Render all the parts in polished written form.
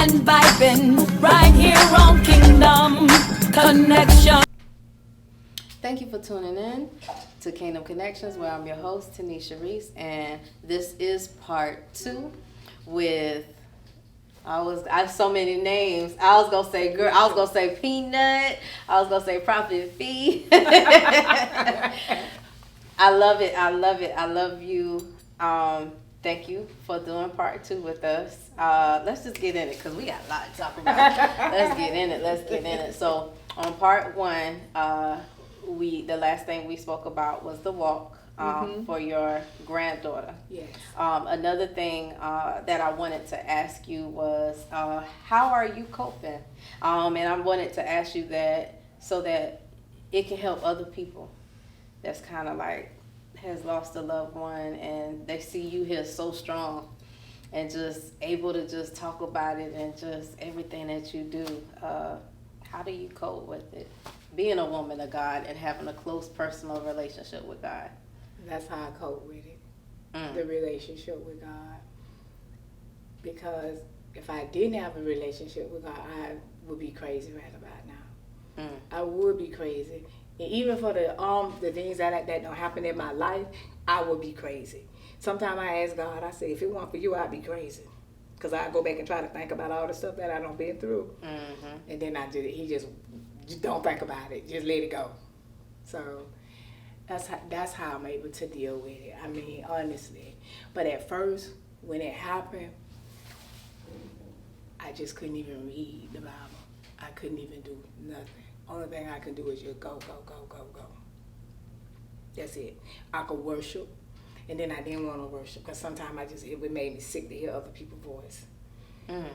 and vibing right here on Kingdom Connection. Thank you for tuning in to Kingdom Connections, where I'm your host, Tanisha Reese, and this is part 2 with I so many names. I was gonna say girl. I was gonna say Peanut. I was gonna say Prophet Fee. I love it. I love it. I love you. Thank you for doing part 2 with us. Let's just get in it because we got a lot to talk about. Let's get in it. Let's get in it. So on part 1, the last thing we spoke about was the walk for your granddaughter. Yes. Another thing that I wanted to ask you was how are you coping? And I wanted to ask you that so that it can help other people that's kind of like has lost a loved one and they see you here so strong and just able to just talk about it and just everything that you do. How do you cope with it? Being a woman of God and having a close personal relationship with God. That's how I cope with it. The relationship with God. Because if I didn't have a relationship with God, I would be crazy right about now. I would be crazy. And even for the things that don't happen in my life, I would be crazy. Sometimes I ask God, I say, if it weren't for you, I'd be crazy. Because I go back and try to think about all the stuff that I done been through. And then he just don't think about it. Just let it go. So that's how I'm able to deal with it. I mean, honestly. But at first, when it happened, I just couldn't even read the Bible. I couldn't even do nothing. Only thing I can do is just go. That's it. I could worship, and then I didn't want to worship because sometimes it would make me sick to hear other people's voice.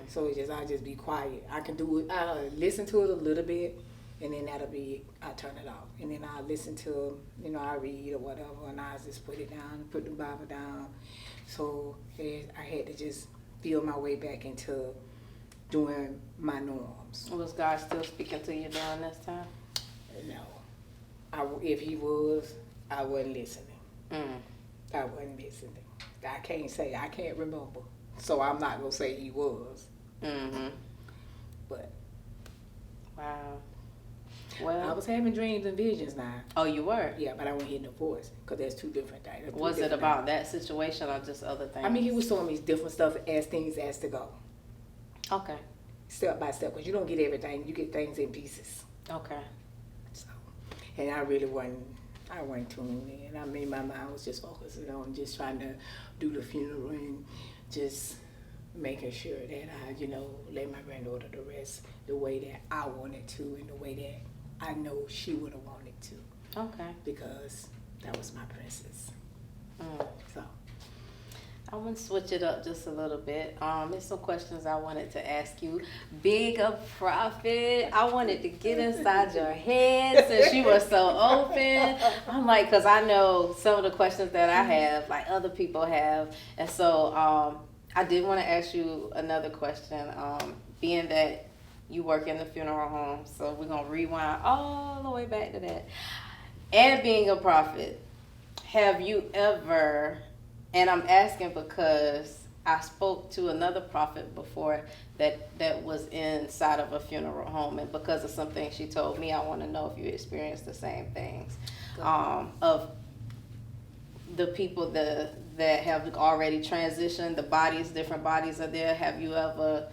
So I just be quiet. I can do it. I listen to it a little bit, and then that'll be it. I turn it off, and then I listen to, I read or whatever, and I just put it down, put the Bible down. So I had to just feel my way back into doing my norms. Was God still speaking to you during this time? No. If he was, I wasn't listening. I wasn't listening. I can't remember. So I'm not going to say he was. But. Wow. Well, I was having dreams and visions now. Oh, you were? Yeah, but I wasn't hearing the voice because there's two different things. Was it about that situation or just other things? I mean, he was showing me different stuff as things has to go. Okay. Step by step, because you don't get everything. You get things in pieces. Okay. So, and I really wasn't tuned in. I mean, my mind was just focusing on just trying to do the funeral and just making sure that I, let my granddaughter to rest the way that I wanted to and the way that I know she would have wanted to. Okay. Because that was my princess. So. I want to switch it up just a little bit. There's some questions I wanted to ask you. Big a prophet. I wanted to get inside your head since you were so open. I'm like, because I know some of the questions that I have, like other people have. And so I did want to ask you another question. Being that you work in the funeral home, so we're going to rewind all the way back to that. And being a prophet, have you ever... And I'm asking because I spoke to another prophet before that was inside of a funeral home, and because of some things she told me, I want to know if you experienced the same things. Of the people that have already transitioned, different bodies are there. Have you ever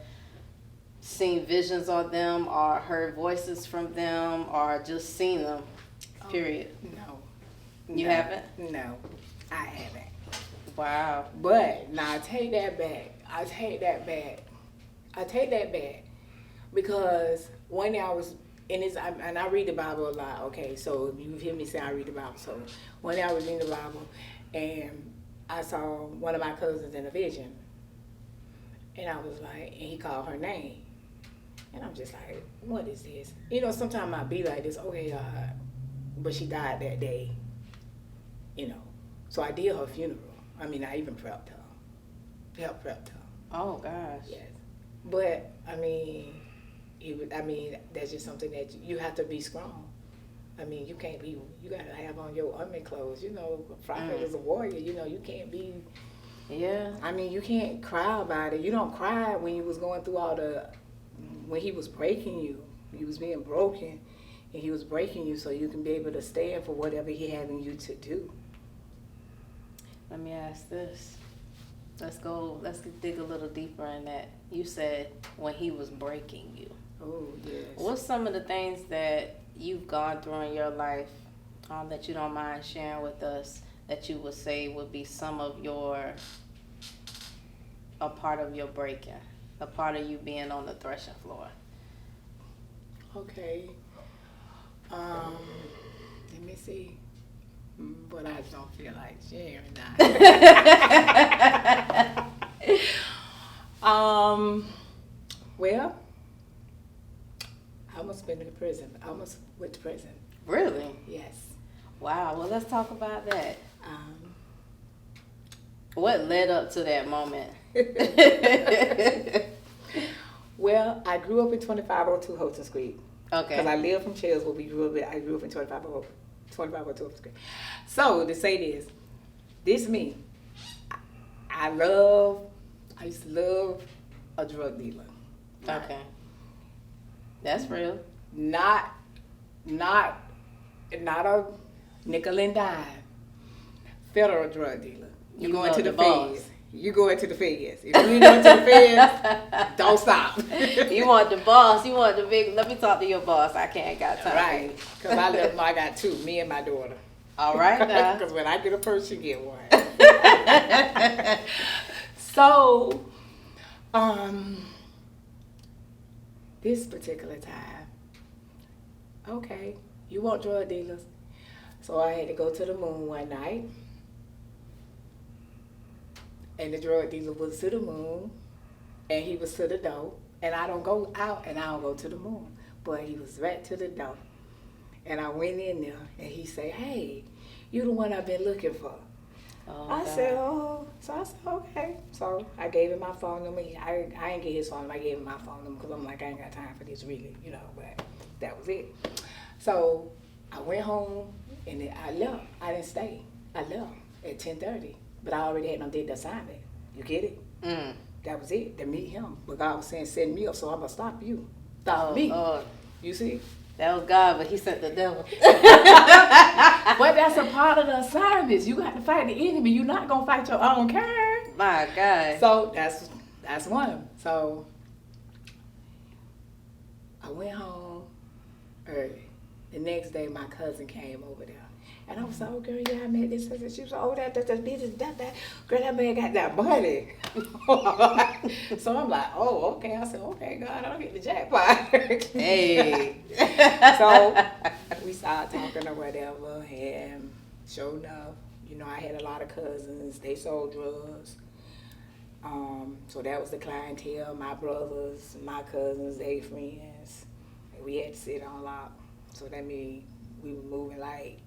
seen visions of them or heard voices from them or just seen them, period? No. You haven't? No, I haven't. Wow. But now I take that back. Because one day I was in this, and I read the Bible a lot. Okay, so you hear me say I read the Bible. So one day I was reading the Bible, and I saw one of my cousins in a vision, and I was like, and he called her name, and I'm just like, what is this? Sometimes I be like this. Okay, God, but she died that day. So I did her funeral. I mean, I even prepped her. Helped prep her. Oh, gosh. Yes. But, I mean, that's just something that you have to be strong. I mean, you got to have on your army clothes. A prophet is a warrior. You can't be Yeah. I mean, you can't cry about it. You don't cry when you was going through when he was breaking you. He was being broken, and he was breaking you so you can be able to stand for whatever he having you to do. Let me ask this. Let's dig a little deeper in that. You said when he was breaking you. Oh, yes. What's some of the things that you've gone through in your life that you don't mind sharing with us that you would say would be a part of your breaking, a part of you being on the threshing floor? Okay. Let me see. But I don't feel like sharing that. Well, I almost been in prison. I almost went to prison. Really? Yes. Wow. Well, let's talk about that. What led up to that moment? Well, I grew up in 2502 Houghton Street. Okay. Because I lived from Chelsea, I grew up in 2502 Houghton Street. So, to say this me. I used to love a drug dealer. Okay. That's real. Not a nickel and dime. Federal drug dealer. You go into the feds. You go into the feds. If you ain't going to the feds, don't stop. You want the boss. You want the big. Let me talk to your boss. I got time. Right. Because I got two, me and my daughter. All right now. Because when I get a purse, you get one. So, this particular time, okay, you want drug dealers. So I had to go to the moon one night. And the drug dealer was to the moon, and he was to the door. And I don't go out, and I don't go to the moon. But he was right to the door. And I went in there, and he said, "Hey, you the one I've been looking for." Oh, I said, "Oh." So I said, "Okay." So I gave him my phone number. I ain't get his phone number. I gave him my phone number because I'm like, I ain't got time for this really, but that was it. So I went home, and then I left. I didn't stay. I left at 10:30. But I already had did the assignment. You get it? That was it, to meet him. But God was saying, send me up, so I'm going to stop you. Stop me. You see? That was God, but he sent the devil. But that's a part of the assignments. You got to fight the enemy. You're not going to fight your own kind. My God. So that's one. So I went home early. The next day, my cousin came over there. And I was like, "Oh, girl, yeah, I met this person." She was like, "Oh, that's business, that. Girl, that man got that money." So I'm like, "Oh, okay." I said, "Okay, God, I don't get the jackpot." Hey. So we started talking or whatever, and sure enough, I had a lot of cousins. They sold drugs. So that was the clientele. My brothers, my cousins, they friends. We had to sit on lock. So that means we were moving like,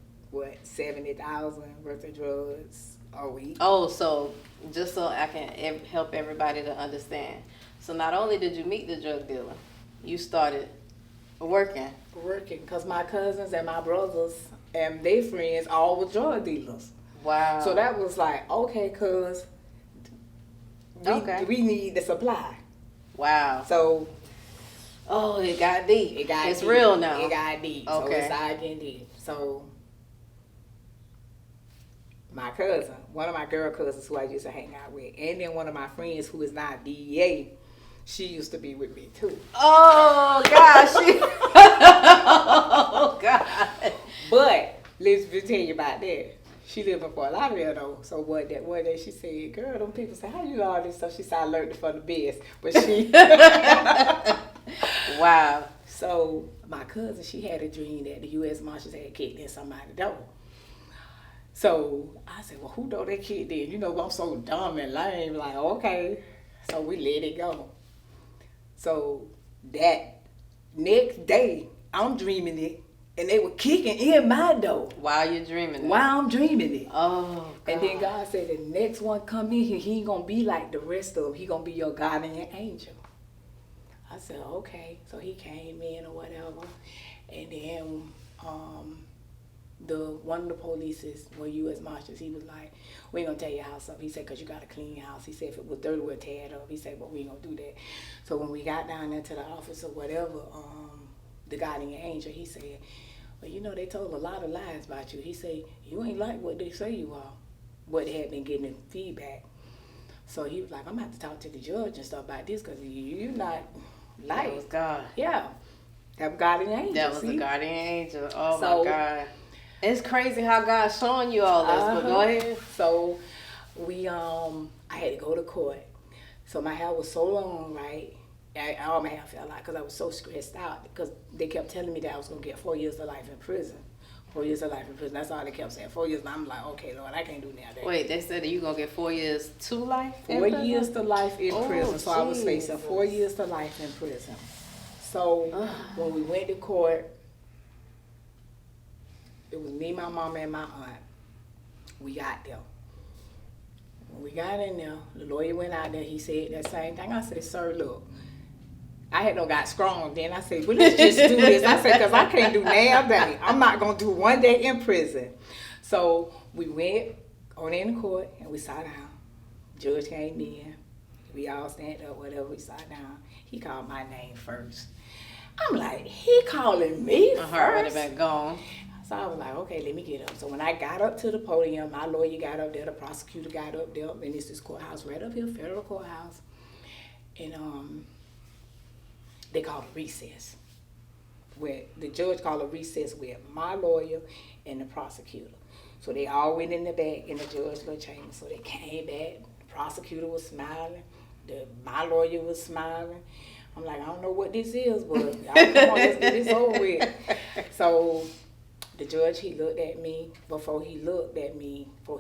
70,000 worth of drugs a week. Oh, so just so I can help everybody to understand. So not only did you meet the drug dealer, you started working. Because my cousins and my brothers and their friends all were drug dealers. Wow. So that was like, okay, cuz we need the supply. Wow. So. Oh, it got deep. It's deep. Real now. It got deep. Okay. So it started getting deep. So my cousin, one of my girl cousins who I used to hang out with, and then one of my friends who is not DEA, she used to be with me too. Oh, gosh. Oh, God. But let's tell you about that. She lived in Fort Lauderdale though. So one day she said, "Girl, them people say, how you know all this stuff?" She said, "I learned it from the best." But she Wow. So my cousin, she had a dream that the U.S. Marshals had kicked in somebody's door. So I said, "Well, who know that kid did?" I'm so dumb and lame. Like, okay. So we let it go. So that next day, I'm dreaming it, and they were kicking in my door. While you're dreaming it. While I'm dreaming it. Oh, God. And then God said, the next one come in here, he ain't going to be like the rest of them. He going to be your guardian angel. I said, okay. So he came in or whatever. And then one of the polices, when U.S. Marshals, he was like, we ain't gonna tear your house up. He said, because you got a clean house. He said, if it was dirty, we'll tear it up. He said, but we ain't gonna do that. So when we got down there to the office or whatever, the guardian angel, he said, well, you know, they told a lot of lies about you. He said, you ain't like what they say you are. What they had been getting feedback. So he was like, I'm gonna have to talk to the judge and stuff about this, because you're not like. That was God. Yeah. That guardian angel. That was see? the guardian angel. Oh, So, my God. It's crazy how God's showing you all this, but go ahead. So we I had to go to court. So my hair was so long, right? All my hair fell out because I was so stressed out, because they kept telling me that I was gonna get 4 years to life in prison. 4 years of life in prison. That's all they kept saying. 4 years. And I'm like, okay, Lord, I can't do that. Wait, they said that you gonna get 4 years to life? 4 years to life in Oh, prison. So I was Jesus. facing 4 years to life in prison. So when we went to court, it was me, my mama, and my aunt. We got there. When we got in there, the lawyer went out there. He said that same thing. I said, sir, look. I had no got strong then. I said, well, let's just do this. I said, because I can't do damn thing. I'm not going to do 1 day in prison. So we went on in the court and we sat down. Judge came in. We all stand up, whatever. We sat down. He called my name first. I'm like, he calling me My heart would have first? been gone. So I was like, okay, let me get up. So when I got up to the podium, my lawyer got up there, the prosecutor got up there, and it's this courthouse right up here, federal courthouse. And they called a recess. Where the judge called a recess with my lawyer and the prosecutor. So they all went in the back in the judge's little chamber. So they came back, the prosecutor was smiling, my lawyer was smiling. I'm like, I don't know what this is, but y'all come on, let's get this over with. So the judge, he looked at me. Before he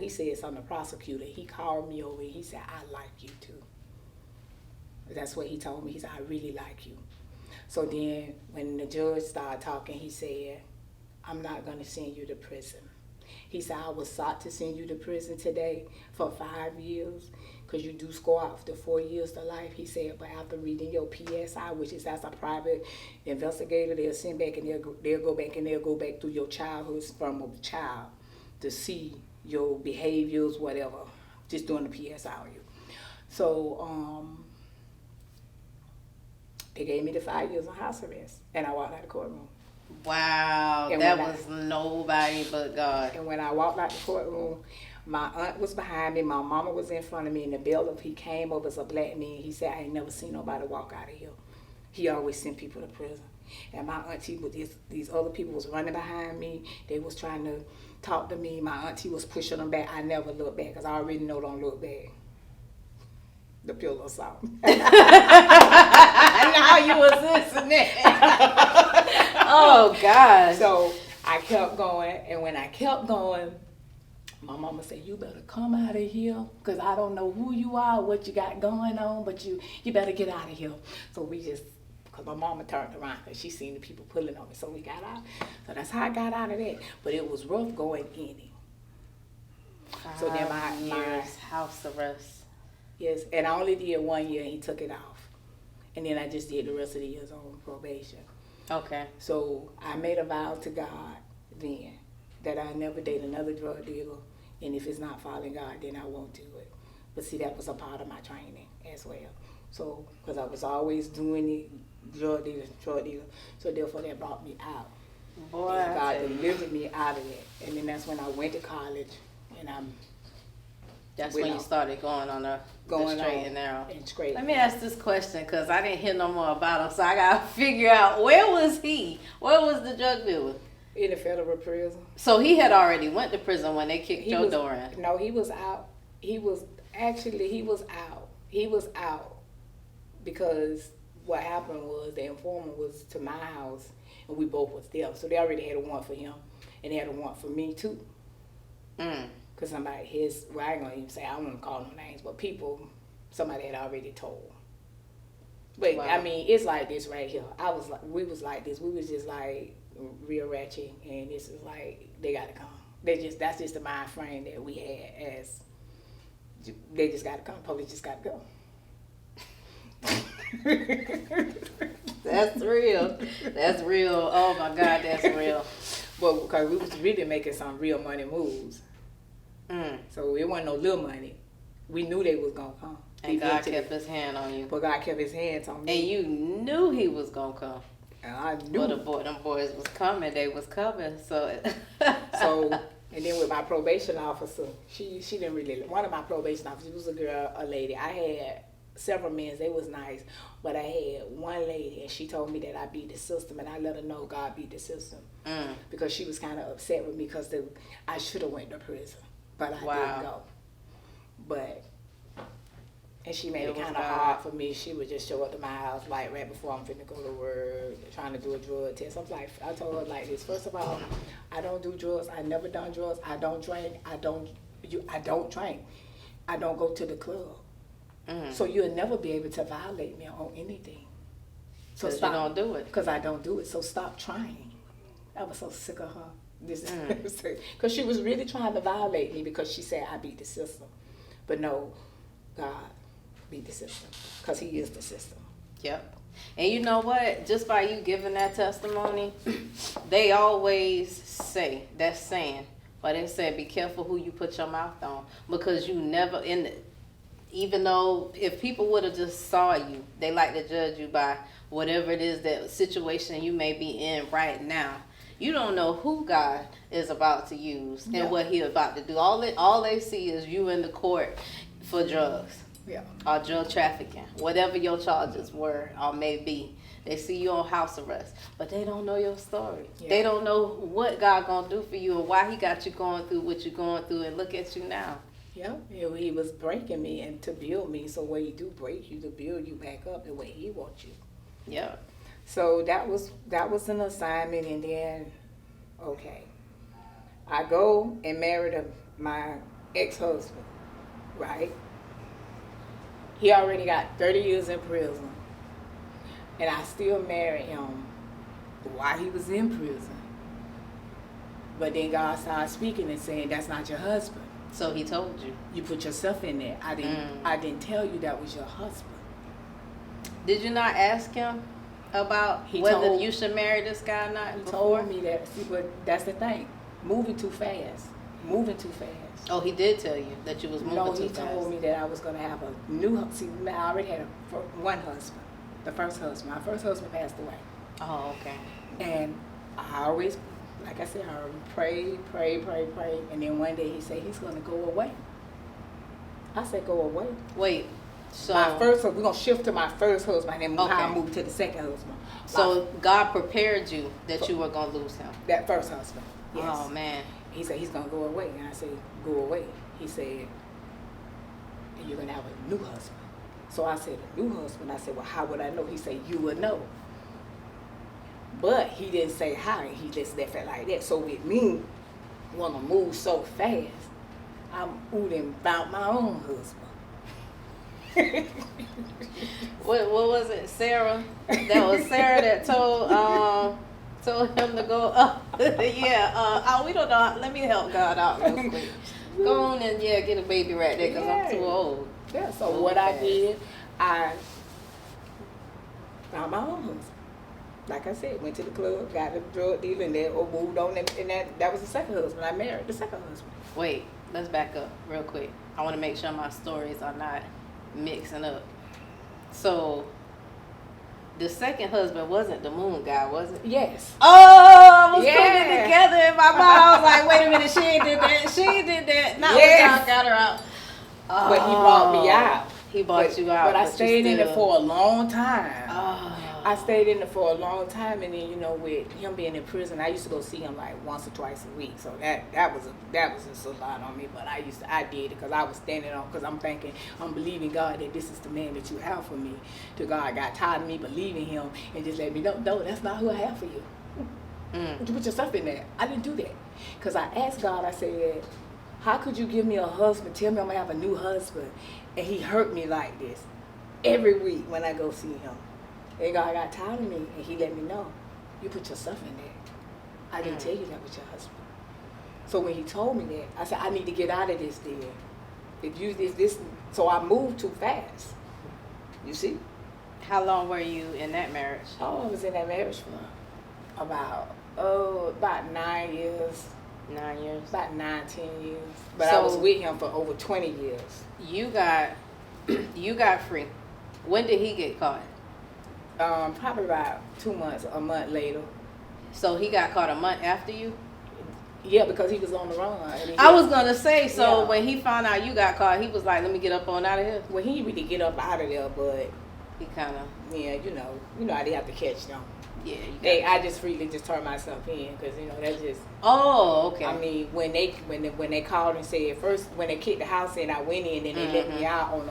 said something to the prosecutor, he called me over and he said, I like you too. That's what he told me. He said, I really like you. So then when the judge started talking, he said, I'm not going to send you to prison. He said, I was sought to send you to prison today for 5 years, because you do score out the 4 years to life. He said, but after reading your PSI, which is as a private investigator, they'll send back and they'll go back through your childhood from a child to see your behaviors, whatever, just doing the PSI on you. So they gave me the 5 years of house arrest, and I walked out of the courtroom. Wow, And that when was nobody but God. And when I walked out the courtroom, my aunt was behind me, my mama was in front of me, and the bailiff, he came over as a black man. He said, I ain't never seen nobody walk out of here. He always sent people to prison. And my auntie, with these other people was running behind me. They was trying to talk to me. My auntie was pushing them back. I never looked back, because I already know don't look back. The pillow salt. Now you was listening. Oh, God. So I kept going, and when I kept going, my mama said, you better come out of here, because I don't know who you are, what you got going on, but you better get out of here. So because my mama turned around, because she seen the people pulling on me, so we got out. So that's how I got out of that. But it was rough going in it. So then my years house arrest. Yes, and I only did 1 year, and he took it off. And then I just did the rest of the years on probation. Okay. So I made a vow to God then that I never date another drug dealer, and if it's not following God, then I won't do it. But see, that was a part of my training as well. So, because I was always doing it, drug dealer. So therefore, that brought me out. Boy, And God delivered me out of it. And then that's when I went to college, and that's when you started going on the straight and narrow. Let me ask this question, because I didn't hear no more about him, so I got to figure out, where was he? Where was the drug dealer? In the federal prison. So he had already went to prison when they kicked your door in? No, he was out. He was out. He was out because what happened was the informant was to my house, and we both was there. So they already had a warrant for him, and they had a warrant for me too. Because somebody, I ain't gonna even say, I don't want to call them names, but somebody had already told. But wow. I mean, it's like this right here. We was like this. We was just like real ratchet, and this is like, they gotta come. That's just the mind frame that we had as, they just gotta come. Police just gotta go. That's real. That's real. Oh my God, that's real. Well, because we was really making some real money moves. So it wasn't no little money. We knew they was going to come. And God kept his hand on you. But God kept his hands on me. And you knew he was going to come. And I knew. But them boys was coming. They was coming. So, and then with my probation officer, she didn't really, one of my probation officers was a lady. I had several men, they was nice. But I had one lady, and she told me that I beat the system, and I let her know God beat the system. Because she was kind of upset with me because I should have went to prison. But I didn't go. And she made it kind of hard for me. She would just show up to my house like right before I'm finna go to work, trying to do a drug test. I told her like this. First of all, I don't do drugs. I never done drugs. I don't drink. I don't drink. I don't go to the club. So you'll never be able to violate me on anything. So stop. You don't do it. Because I don't do it. So stop trying. I was so sick of her. Because she was really trying to violate me because she said I beat the system. But no, God beat the system because he is the system. Yep. And you know what? Just by you giving that testimony, they always say, that's saying, but they say be careful who you put your mouth on because you never, even though if people would have just saw you, they like to judge you by whatever it is that situation you may be in right now. You don't know who God is about to use and what he about to do. All they see is you in the court for drugs or drug trafficking, whatever your charges were or may be. They see you on house arrest, but they don't know your story. They don't know what God gonna do for you and why he got you going through what you're going through, and look at you now. He was breaking me and to build me. So when he do break you, to build you back up the way he wants you. So that was an assignment, and then, okay, I go and marry my ex-husband, right? He already got 30 years in prison, and I still married him while he was in prison. But then God started speaking and saying, that's not your husband. So he told you. You put yourself in there. I didn't tell you that was your husband. Did you not ask him about whether you should marry this guy or not? He told me that. See, but that's the thing. Moving too fast. Oh, he did tell you that you was moving too fast. No, he told me that I was going to have a new. See, I already had one husband. The first husband. My first husband passed away. Oh, okay. And I always, like I said, I pray. And then one day he said he's going to go away. I said, go away. Wait. So we're gonna shift to my first husband, and then I moved to the second husband. So God prepared you that you were gonna lose him. That first husband. Yes. Oh man. He said he's gonna go away, and I said, go away. He said, and you're gonna have a new husband. So I said, a new husband. I said, well, how would I know? He said, you would know. But he didn't say how. He just left it like that. So with me, wanna move so fast, I'm and found my own husband. What was it, Sarah? That was Sarah that told him to go up. We don't know. Let me help God out real quick. Go on and get a baby right there because I'm too old. So what I did, I found my own husband. Like I said, went to the club, got the drug dealer, and then moved on, and that was the second husband. I married the second husband. Wait, let's back up real quick. I want to make sure my stories are not mixing up. So the second husband wasn't the moon guy, was it? Yes. Oh, I was putting it together in my mind. I was like, wait a minute, she did that. Not when God got her out. But he brought me out. He brought you out. But I stayed in there for a long time. Oh. I stayed in there for a long time, and then with him being in prison, I used to go see him like once or twice a week. So that was a lot on me. But I did it because I was standing on, because I'm thinking, I'm believing God that this is the man that you have for me. To God got tired of me believing him and just let me know, no, that's not who I have for you. You put yourself in there. I didn't do that because I asked God. I said, how could you give me a husband? Tell me I'm gonna have a new husband, and he hurt me like this every week when I go see him. And God got tired of me, and he let me know, you put yourself in there. I didn't tell you that was your husband. So when he told me that, I said, I need to get out of this then. So I moved too fast. You see? How long were you in that marriage? Oh, I was in that marriage for about Oh, about 9 years. 9 years. About 9-10 years. But I So- was with him for over 20 years. You got free. When did he get caught? Probably about 2 months, a month later. So he got caught a month after you? Yeah, because he was on the run. And he I was gonna say, so Yeah. when he found out you got caught, he was like, let me get up on out of here. Well, he didn't really get up out of there, but He kind of, yeah, you know how they have to catch them. yeah. I just freely just turned myself in because that's just. Oh, okay. I mean, when they called and said first when they kicked the house in, I went in and they let me out on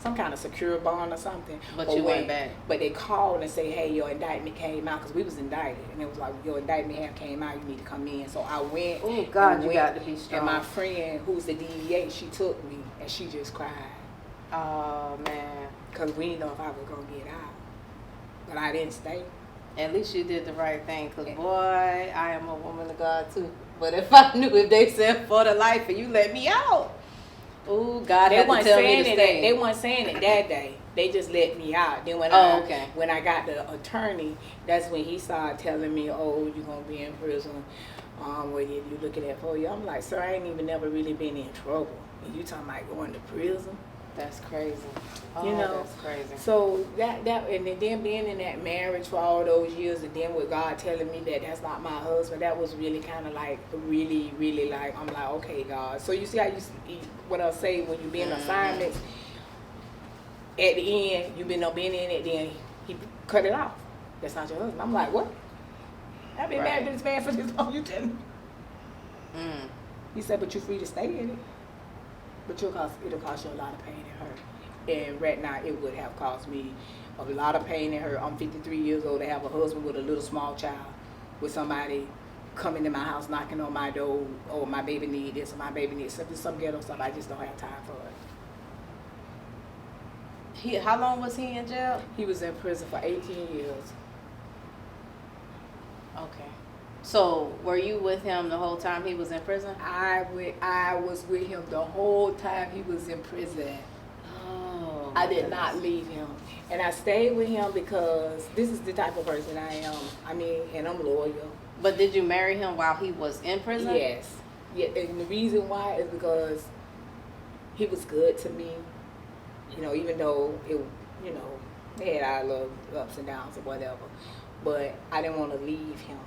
some kind of secure bond or something. But you went back. But they called and say, hey, your indictment came out because we was indicted, and it was like your indictment came out, you need to come in. So I went. Oh God, and you went, got to be strong. And my friend, who's the DEA, she took me and she just cried Oh man. because we didn't know if I was gonna get out, but I didn't stay. At least you did the right thing, cause boy, I am a woman of God too. But if I knew if they said for the life and you let me out, oh God, They had to weren't tell me saying to it. stay. They weren't saying it that day. They just let me out. Then when okay. when I got the attorney, that's when he started telling me, "Oh, you're gonna be in prison. What you looking at for you?" I'm like, "Sir, I ain't even never really been in trouble. And you talking about going to prison?" That's crazy. Oh, You know, that's crazy. So that and then being in that marriage for all those years, and then with God telling me that that's not my husband, that was really kind of like really like I'm like, okay, God. So you see how what I say when you be in assignments. At the end, you've been in it, then he cut it off. That's not your husband. I'm like, what? I've been married to this man for this long. You tell me. He said, but you're free to stay in it. But it'll cost you a lot of pain and hurt. And right now, it would have cost me a lot of pain and hurt. I'm 53 years old to have a husband with a little small child, with somebody coming to my house, knocking on my door, oh, my baby need this, or my baby needs something, some ghetto stuff. I just don't have time for it. How long was he in jail? He was in prison for 18 years. Okay. So were you with him the whole time he was in prison? I was with him the whole time he was in prison. Oh. I did not leave him. And I stayed with him because this is the type of person I am. I mean, and I'm loyal. But did you marry him while he was in prison? Yes. Yeah, and the reason why is because he was good to me. You know, even though they had our little ups and downs or whatever. But I didn't want to leave him,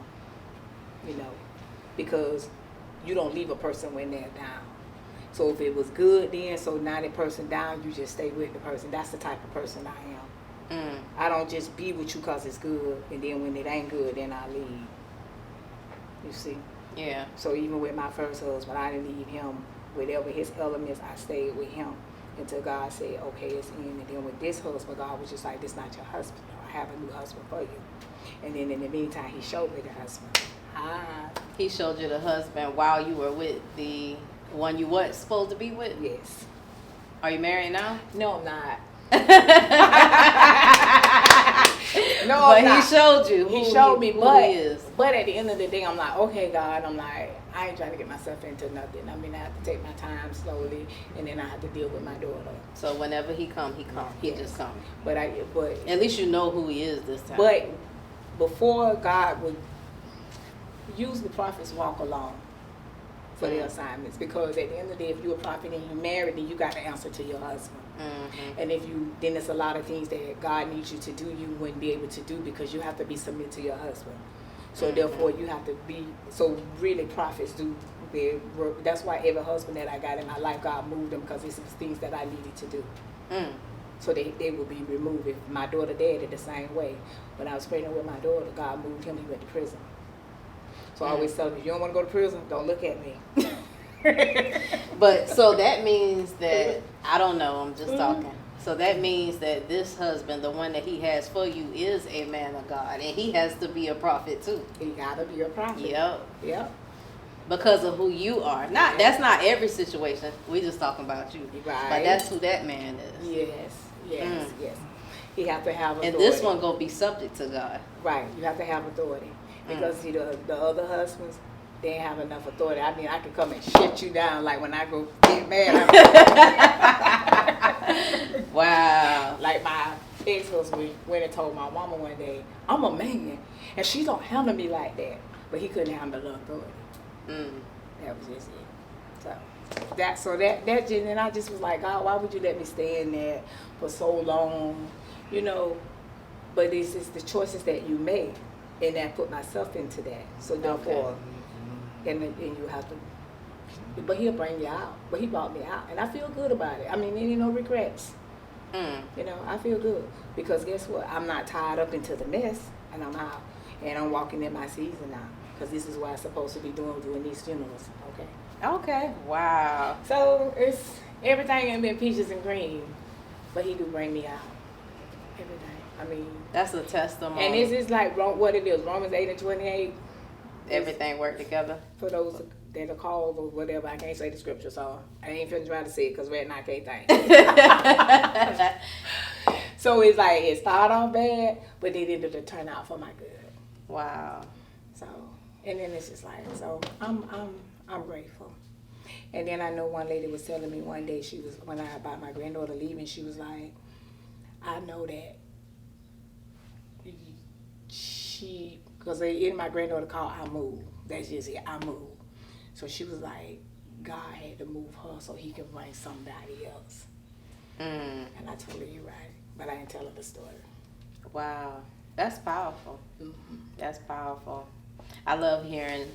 because you don't leave a person when they're down. So if it was good then, so now that person down, you just stay with the person. That's the type of person I am. I don't just be with you because it's good, and then when it ain't good, then I leave. You see? Yeah. So even with my first husband, I didn't leave him. Whatever his elements, I stayed with him until God said, okay, it's in. And then with this husband, God was just like, this not your husband. I have a new husband for you. And then in the meantime, he showed me the husband. He showed you the husband while you were with the one you was supposed to be with? Yes. Are you married now? No, I'm not. No, but he showed you. He showed me, who but he is. But at the end of the day, I'm like, okay, God, I ain't trying to get myself into nothing. I mean, I have to take my time slowly, and then I have to deal with my daughter. So whenever he come, he come. He Yes. just come. But at least you know who he is this time. But before God would use the prophets walk alone for their assignments, because at the end of the day, if you're a prophet and you're married, then you got to answer to your husband. And then there's a lot of things that God needs you to do you wouldn't be able to do because you have to be submitted to your husband. So therefore you have to be, so really prophets do their work. That's why every husband that I got in my life, God moved them because it's things that I needed to do. So they will be removed. If my daughter did it the same way. When I was pregnant with my daughter, God moved him, he went to prison. So I always tell him, if you don't want to go to prison, don't look at me. But so that means that, I don't know, I'm just talking. So that means that this husband, the one that he has for you, is a man of God. And he has to be a prophet too. He got to be a prophet. Yep. Because of who you are. That's not every situation. We just talking about you. Right. But that's who that man is. Yes. He have to have authority. And this one gonna be subject to God. Right. You have to have authority. Because see, the other husbands, they ain't have enough authority. I mean, I can come and shut you down like when I go get mad. Wow. Like my ex-husband went and told my mama one day, I'm a man, and she don't handle me like that. but he couldn't handle the authority. That was just it. So that just, and I just was like, God, why would you let me stay in there for so long, you know? But it's just the choices that you make, and I put myself into that. So therefore, and you have to. But he'll bring you out. But he brought me out, and I feel good about it. I mean, ain't no regrets. You know, I feel good because guess what? I'm not tied up into the mess, and I'm out, and I'm walking in my season now. Because this is what I'm supposed to be doing these funerals. Okay. Wow. So it's everything ain't been peaches and cream, but he do bring me out. Everything. I mean, that's a testimony. And it's like what it is. Romans 8:28. Everything worked together. For those that are called or whatever, I can't say the scripture, so I ain't finna try to say it because right now I can't think. So it's like it started off bad, but it ended to turn out for my good. Wow. So, and then it's just like, so I'm grateful. And then I know one lady was telling me one day, she was, when I about my granddaughter leaving, she was like, I know that she, because in my granddaughter called I Move. That's just it, I Move. So she was like, God had to move her so he could bring somebody else. And I told her, you're right. But I didn't tell her the story. Wow. That's powerful. That's powerful. I love hearing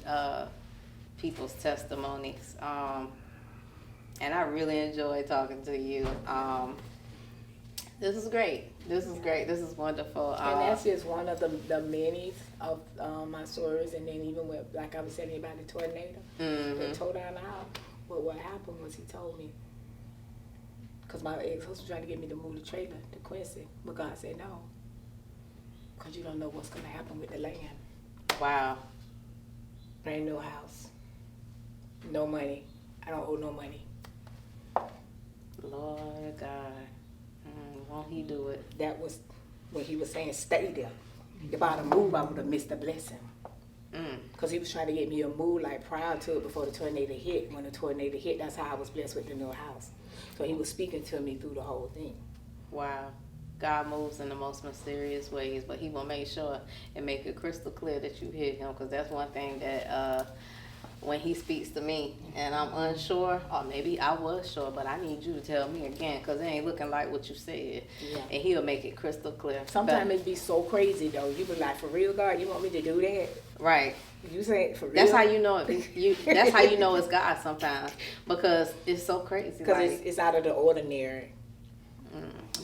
people's testimonies. And I really enjoy talking to you. This is great. This is great. This is wonderful. And that's just one of the many of my stories. And then even with, like I was telling you about the tornado, that tore down the house. But what happened was he told me, because my ex-husband was trying to get me to move the trailer to Quincy, but God said no, because you don't know what's going to happen with the land. Wow. Brand new house. No money. I don't owe no money. Lord God. Won't he do it? That was when he was saying stay there. If I'd have moved, I would have missed the blessing. Because he was trying to get me a move like prior to it before the tornado hit. When the tornado hit, that's how I was blessed with the new house. So he was speaking to me through the whole thing. Wow. God moves in the most mysterious ways, but he will make sure and make it crystal clear that you hear him, because that's one thing that when he speaks to me and I'm unsure, or maybe I was sure, but I need you to tell me again, because it ain't looking like what you said. Yeah. And he'll make it crystal clear. Sometimes it be so crazy though. You be like, for real, God, you want me to do that? Right. You say it for real. That's how you know it. That's how you know it's God sometimes, because it's so crazy. Because it's out of the ordinary.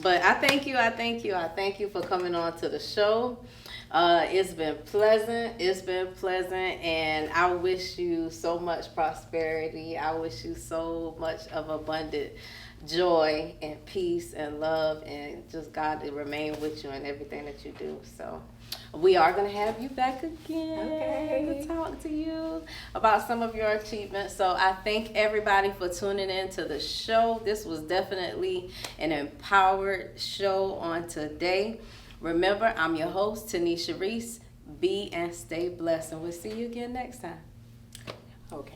But I thank you. I thank you for coming on to the show. It's been pleasant. And I wish you so much prosperity. I wish you so much of abundant joy and peace and love, and just God to remain with you in everything that you do. So we are going to have you back again to talk to you about some of your achievements. So I thank everybody for tuning in to the show. This was definitely an empowered show on today. Remember, I'm your host, Tanisha Reese. Be and stay blessed, and we'll see you again next time. Okay.